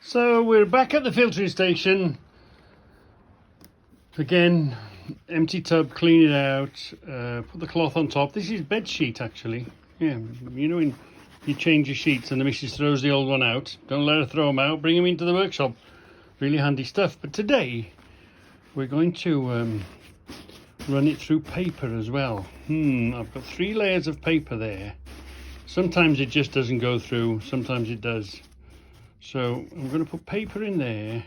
So we're back at the filtering station. Again, empty tub, clean it out, put the cloth on top. This is bed sheet actually. Yeah, you know when you change your sheets and the missus throws the old one out, don't let her throw them out, bring them into the workshop. Really handy stuff. But today we're going to run it through paper as well. I've got 3 layers of paper there. Sometimes it just doesn't go through, sometimes it does. So I'm going to put paper in there,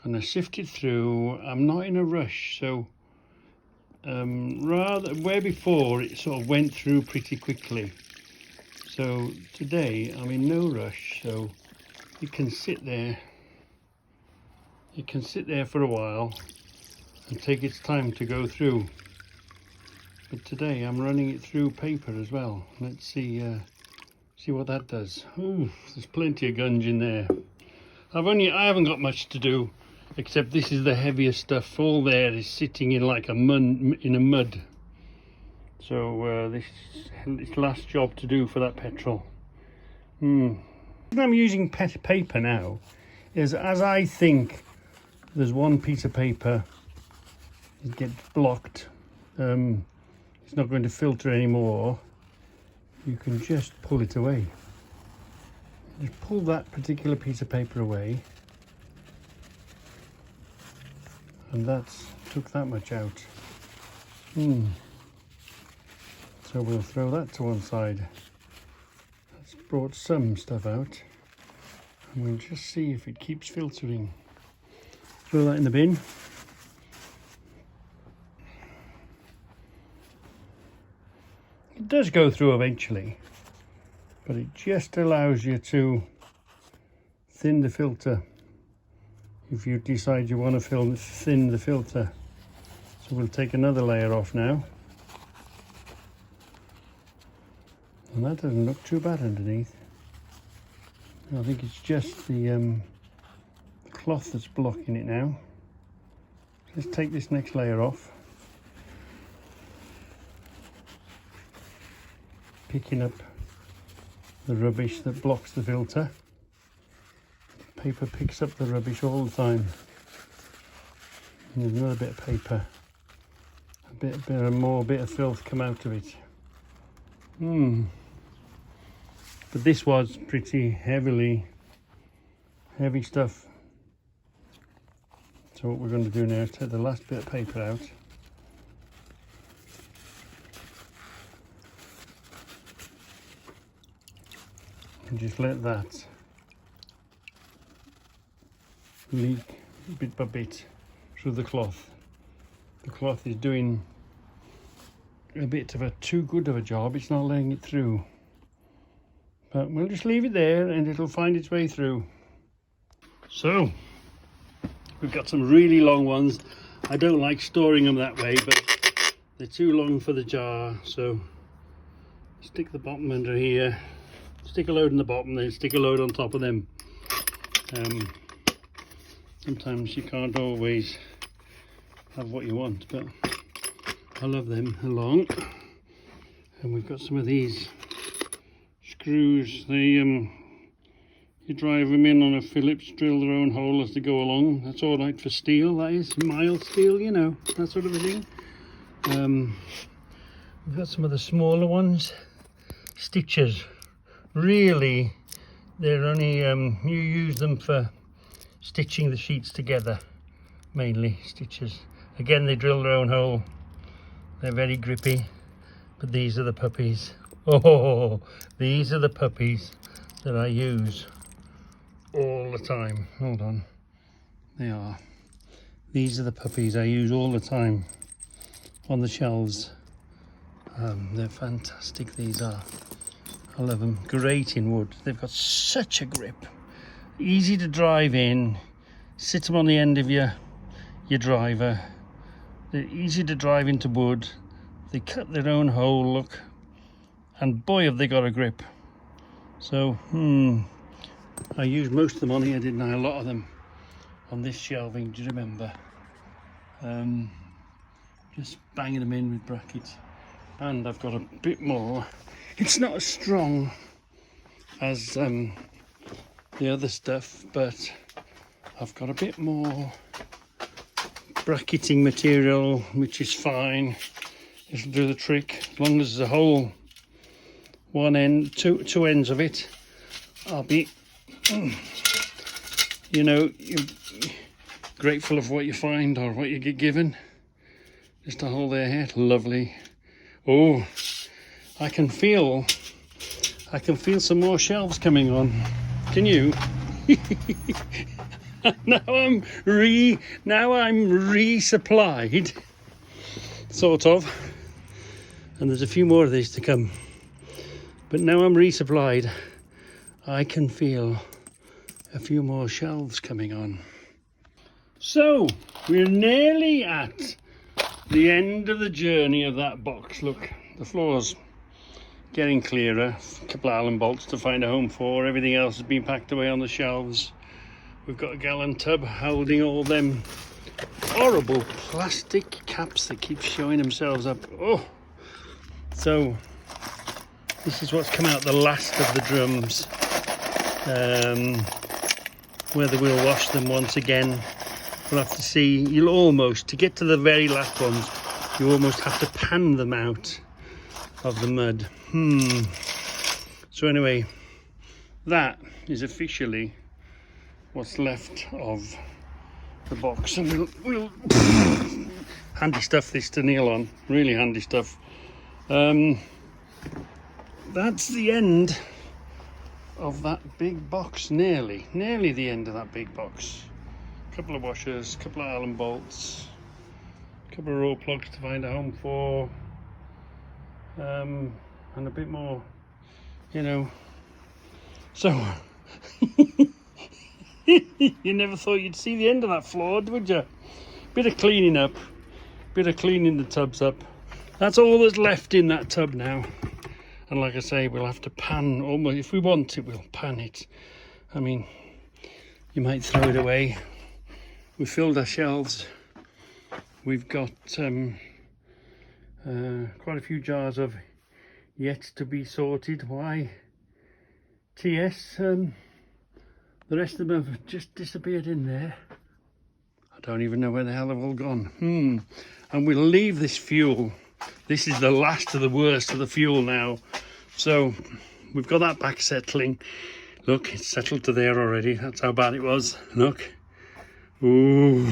going to sift it through. I'm not in a rush, so rather where before it sort of went through pretty quickly. So today I'm in no rush, so it can sit there. It can sit there for a while and take its time to go through. But today I'm running it through paper as well. Let's see what that does. Ooh, there's plenty of gunge in there. I haven't got much to do, except this is the heaviest stuff. All there is sitting in like a mud. So this last job to do for that petrol. I'm using paper now is as I think there's one piece of paper, it gets blocked. It's not going to filter anymore. You can just pull it away. Just pull that particular piece of paper away, and that's took that much out. So we'll throw that to one side. That's brought some stuff out, and we'll just see if it keeps filtering. Throw that in the bin. It does go through eventually, but it just allows you to thin the filter if you decide you want to thin the filter. So we'll take another layer off now, and that doesn't look too bad underneath. I think it's just the cloth that's blocking it now. Let's take this next layer off. Picking up the rubbish that blocks the filter. Paper picks up the rubbish all the time. And there's another bit of paper. A bit of filth come out of it. But this was pretty heavy stuff. So what we're going to do now is take the last bit of paper out. And just let that leak bit by bit through the cloth. The cloth is doing a bit of a too good of a job. It's not letting it through. But we'll just leave it there and it'll find its way through. So, we've got some really long ones. I don't like storing them that way, but they're too long for the jar. So, stick the bottom under here. Stick a load in the bottom, then stick a load on top of them. Sometimes you can't always have what you want, but I love them along. And we've got some of these screws. They you drive them in on a Phillips, drill their own hole as they go along. That's all right for steel. That is mild steel, you know, that sort of a thing. We've got some of the smaller ones, stitchers. Really, they're only, you use them for stitching the sheets together, mainly stitches. Again, they drill their own hole. They're very grippy, but these are the puppies. Oh, these are the puppies that I use all the time. Hold on, they are. These are the puppies I use all the time on the shelves. They're fantastic, these are. I love them. Great in wood. They've got such a grip. Easy to drive in. Sit them on the end of your driver. They're easy to drive into wood. They cut their own hole, look. And boy, have they got a grip. So, I used most of them on here, didn't I? A lot of them on this shelving, do you remember? Just banging them in with brackets. And I've got a bit more. It's not as strong as the other stuff, but I've got a bit more bracketing material, which is fine. It'll do the trick. As long as there's a hole, one end, two ends of it, I'll be, you know, you're grateful of what you find or what you get given. Just a hole there, lovely. Oh, I can feel some more shelves coming on. Can you? now I'm resupplied, sort of, and there's a few more of these to come. But now I'm resupplied, I can feel a few more shelves coming on. So we're nearly at the end of the journey of that box. Look, the floor's getting clearer. A couple of Allen bolts to find a home for. Everything else has been packed away on the shelves. We've got a gallon tub holding all them horrible plastic caps that keep showing themselves up. Oh, so this is what's come out the last of the drums. Whether we'll wash them once again, we'll have to see. You'll almost, to get to the very last ones, you almost have to pan them out of the mud. So anyway, that is officially what's left of the box, and we'll handy stuff this to kneel on, really handy stuff. That's the end of that big box, nearly the end of that big box. A couple of washers, a couple of Allen bolts, a couple of raw plugs to find a home for, and a bit more, you know. So you never thought you'd see the end of that floor, would you? Bit of cleaning up, bit of cleaning the tubs up. That's all that's left in that tub now. And like I say, we'll have to pan, almost, if we want it, we'll pan it. I mean, you might throw it away. We've filled our shelves. We've got quite a few jars of yet to be sorted. Why? TS, the rest of them have just disappeared in there. I don't even know where the hell they've all gone. And we'll leave this fuel. This is the last of the worst of the fuel now. So we've got that back settling. Look, it's settled to there already. That's how bad it was. Look. Ooh,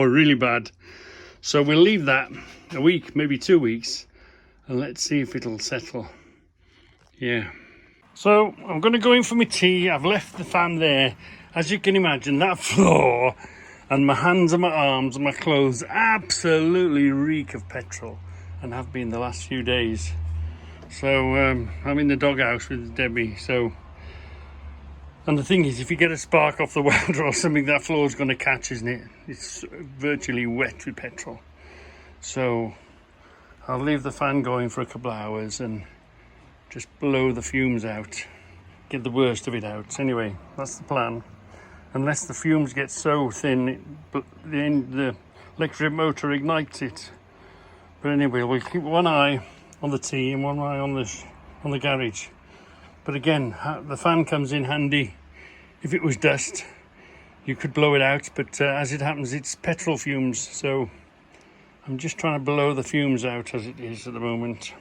really bad. So we'll leave that a week, maybe 2 weeks, and let's see if it'll settle. Yeah. So I'm going to go in for my tea. I've left the fan there. As you can imagine, that floor and my hands and my arms and my clothes absolutely reek of petrol, and have been the last few days. So I'm in the doghouse with Debbie. So, and the thing is, if you get a spark off the welder or something, that floor's going to catch, isn't it? It's virtually wet with petrol. So I'll leave the fan going for a couple of hours and just blow the fumes out, get the worst of it out. Anyway, that's the plan. Unless the fumes get so thin, the electric motor ignites it. But anyway, we'll keep one eye on the tea and one eye on the garage. But again, the fan comes in handy. If it was dust, you could blow it out. But as it happens, it's petrol fumes. So I'm just trying to blow the fumes out as it is at the moment.